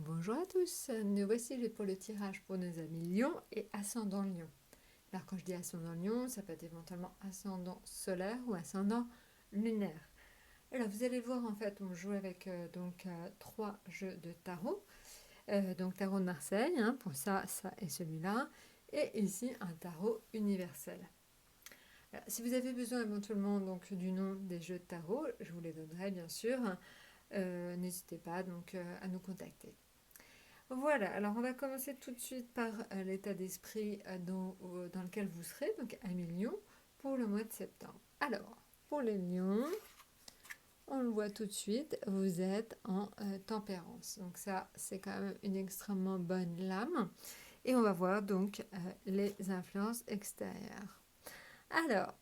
Bonjour à tous, nous voici pour le tirage pour nos amis Lion et ascendant Lion. Alors quand je dis ascendant Lion, ça peut être éventuellement ascendant solaire ou ascendant lunaire. Alors vous allez voir en fait, on joue avec trois jeux de tarot. Donc tarot de Marseille, pour ça et celui-là. Et ici un tarot universel. Alors, si vous avez besoin éventuellement donc, du nom des jeux de tarot, je vous les donnerai bien sûr. N'hésitez pas donc à nous contacter. Voilà, alors on va commencer tout de suite par l'état d'esprit dans lequel vous serez, donc à Lion, pour le mois de septembre. Alors, pour les lions, on le voit tout de suite, vous êtes en tempérance. Donc ça, c'est quand même une extrêmement bonne lame. Et on va voir donc les influences extérieures. Alors,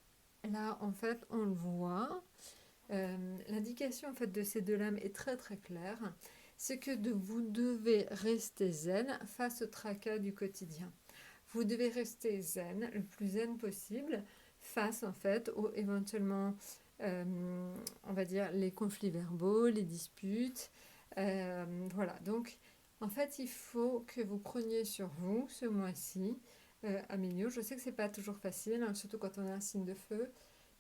là, en fait, on le voit. L'indication en fait, de ces deux lames est très très claire. C'est que vous devez rester zen face au tracas du quotidien. Vous devez rester zen, le plus zen possible, face en fait aux éventuellement, on va dire, les conflits verbaux, les disputes. Voilà, donc en fait, il faut que vous preniez sur vous ce mois-ci, Amélio. Je sais que c'est pas toujours facile, surtout quand on a un signe de feu,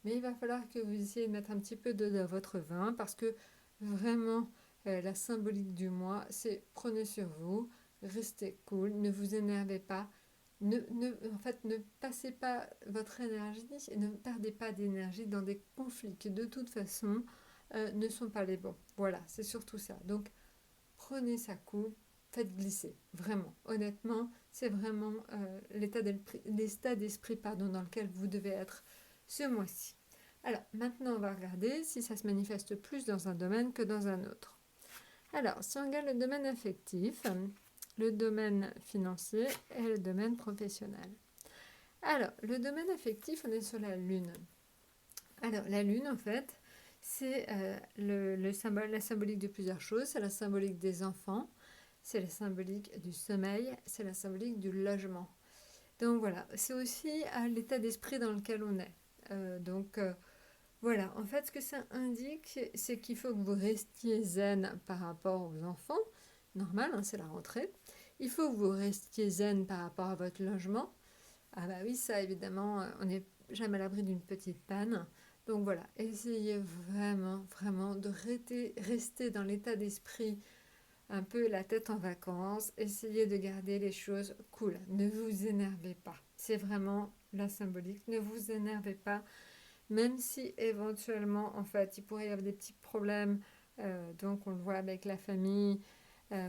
mais il va falloir que vous essayiez de mettre un petit peu dans votre vin parce que vraiment, la symbolique du mois, c'est prenez sur vous, restez cool, ne vous énervez pas, en fait, ne passez pas votre énergie et ne perdez pas d'énergie dans des conflits qui, de toute façon, ne sont pas les bons. Voilà, c'est surtout ça. Donc, prenez ça cool, faites glisser. Vraiment, honnêtement, c'est vraiment l'état d'esprit dans lequel vous devez être ce mois-ci. Alors, maintenant, on va regarder si ça se manifeste plus dans un domaine que dans un autre. Alors, si on regarde le domaine affectif, le domaine financier et le domaine professionnel. Alors, le domaine affectif, on est sur la Lune. Alors, la Lune, en fait, c'est la symbolique de plusieurs choses. C'est la symbolique des enfants, c'est la symbolique du sommeil, c'est la symbolique du logement. Donc voilà, c'est aussi l'état d'esprit dans lequel on est. Voilà, en fait, ce que ça indique, c'est qu'il faut que vous restiez zen par rapport aux enfants. Normal, c'est la rentrée. Il faut que vous restiez zen par rapport à votre logement. Ah bah oui, ça évidemment, on n'est jamais à l'abri d'une petite panne. Donc voilà, essayez vraiment, vraiment de rester dans l'état d'esprit un peu la tête en vacances. Essayez de garder les choses cool. Ne vous énervez pas. C'est vraiment la symbolique. Ne vous énervez pas. Même si éventuellement, en fait, il pourrait y avoir des petits problèmes. Donc on le voit avec la famille,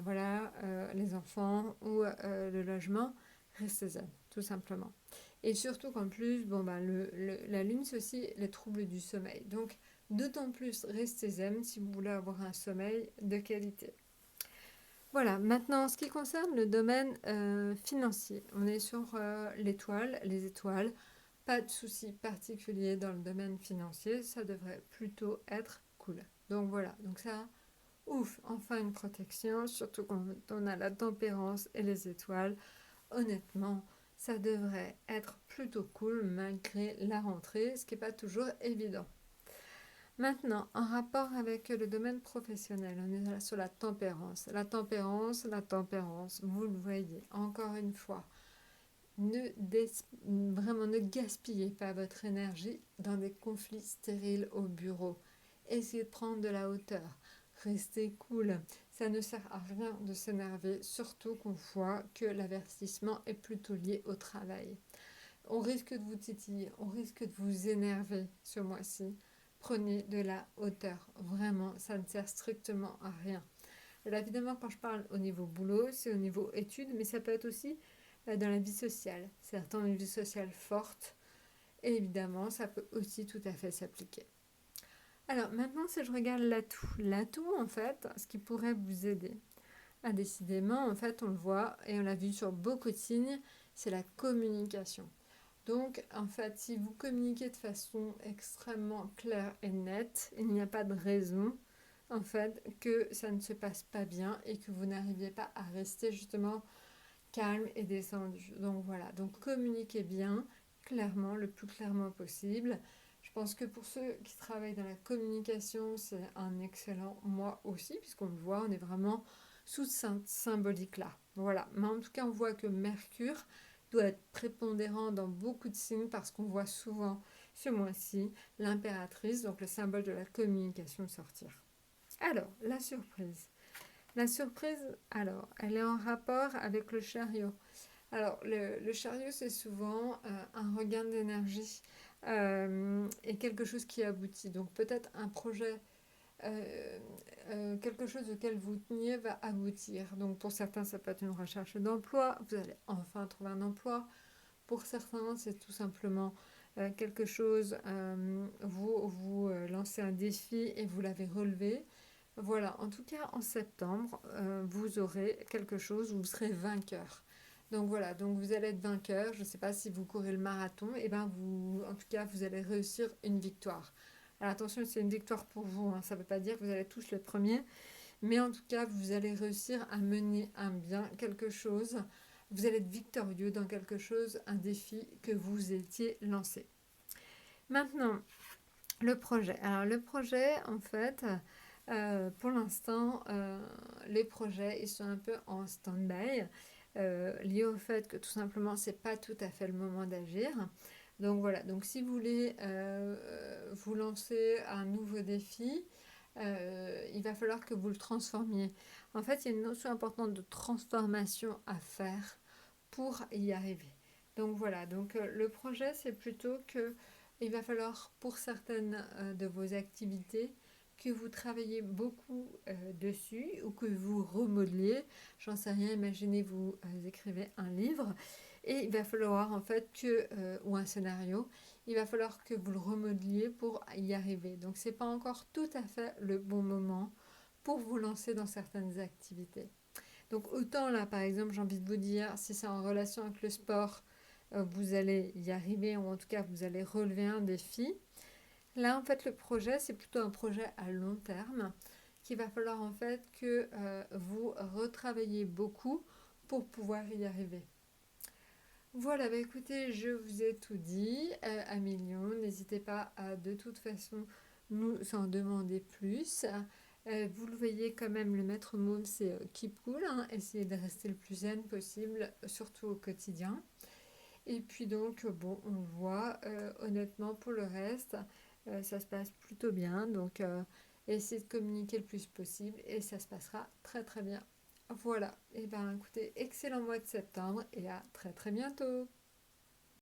voilà, les enfants ou le logement. Restez zen, tout simplement. Et surtout qu'en plus, bon, bah, la lune, c'est aussi les troubles du sommeil. Donc, d'autant plus, restez zen si vous voulez avoir un sommeil de qualité. Voilà, maintenant, en ce qui concerne le domaine financier, on est sur les étoiles. Pas de souci particulier dans le domaine financier, ça devrait plutôt être cool. Donc voilà, donc ça, ouf, enfin une protection, surtout quand on a la tempérance et les étoiles. Honnêtement, ça devrait être plutôt cool malgré la rentrée, ce qui n'est pas toujours évident. Maintenant, en rapport avec le domaine professionnel, on est là sur la tempérance. La tempérance, vous le voyez, encore une fois, vraiment ne gaspillez pas votre énergie dans des conflits stériles au bureau. Essayez de prendre de la hauteur. Restez cool. Ça ne sert à rien de s'énerver, surtout qu'on voit que l'avertissement est plutôt lié au travail. On risque de vous titiller, on risque de vous énerver ce mois-ci. Prenez de la hauteur. Vraiment, ça ne sert strictement à rien. Là, évidemment, quand je parle au niveau boulot, c'est au niveau études, mais ça peut être aussi dans la vie sociale. Certains ont une vie sociale forte, et évidemment, ça peut aussi tout à fait s'appliquer. Alors, maintenant, si je regarde l'atout, en fait, ce qui pourrait vous aider. Décidément, en fait, on le voit, et on l'a vu sur beaucoup de signes, c'est la communication. Donc, en fait, si vous communiquez de façon extrêmement claire et nette, il n'y a pas de raison, en fait, que ça ne se passe pas bien et que vous n'arriviez pas à rester justement calme et descendu. Donc voilà, donc communiquez bien, clairement, le plus clairement possible. Je pense que pour ceux qui travaillent dans la communication, c'est un excellent mois aussi, puisqu'on le voit, on est vraiment sous cette symbolique-là. Voilà, mais en tout cas, on voit que Mercure doit être prépondérant dans beaucoup de signes parce qu'on voit souvent ce mois-ci l'impératrice, donc le symbole de la communication, sortir. Alors, la surprise. La surprise, alors, elle est en rapport avec le chariot. Alors, le chariot, c'est souvent un regain d'énergie et quelque chose qui aboutit. Donc, peut-être un projet, quelque chose auquel vous teniez va aboutir. Donc, pour certains, ça peut être une recherche d'emploi. Vous allez enfin trouver un emploi. Pour certains, c'est tout simplement quelque chose, vous lancez un défi et vous l'avez relevé. Voilà, en tout cas, en septembre, vous aurez quelque chose où vous serez vainqueur. Donc voilà, donc vous allez être vainqueur. Je ne sais pas si vous courez le marathon, et ben vous, en tout cas, vous allez réussir une victoire. Alors attention, c'est une victoire pour vous, hein. Ça ne veut pas dire que vous allez tous le premier, mais en tout cas, vous allez réussir à mener un bien, quelque chose. Vous allez être victorieux dans quelque chose, un défi que vous étiez lancé. Maintenant, le projet. Alors le projet, en fait, pour l'instant, les projets, ils sont un peu en stand-by, liés au fait que tout simplement, c'est pas tout à fait le moment d'agir. Donc voilà, donc si vous voulez vous lancer un nouveau défi, il va falloir que vous le transformiez. En fait, il y a une notion importante de transformation à faire pour y arriver. Donc voilà, donc le projet, c'est plutôt que il va falloir pour certaines de vos activités que vous travaillez beaucoup dessus ou que vous remodeliez. J'en sais rien, imaginez vous écrivez un livre et il va falloir en fait que, ou un scénario, il va falloir que vous le remodeliez pour y arriver. Donc c'est pas encore tout à fait le bon moment pour vous lancer dans certaines activités. Donc autant là par exemple j'ai envie de vous dire si c'est en relation avec le sport, vous allez y arriver ou en tout cas vous allez relever un défi. Là en fait le projet c'est plutôt un projet à long terme qu'il va falloir en fait que vous retravaillez beaucoup pour pouvoir y arriver. Voilà, bah écoutez, je vous ai tout dit, à millions. N'hésitez pas à de toute façon nous en demander plus. Vous le voyez quand même, le maître mot, c'est keep cool, hein, essayez de rester le plus zen possible, surtout au quotidien. Et puis donc, bon, on voit, honnêtement, pour le reste, ça se passe plutôt bien. Donc, essayez de communiquer le plus possible et ça se passera très très bien. Voilà, et ben écoutez, excellent mois de septembre et à très très bientôt.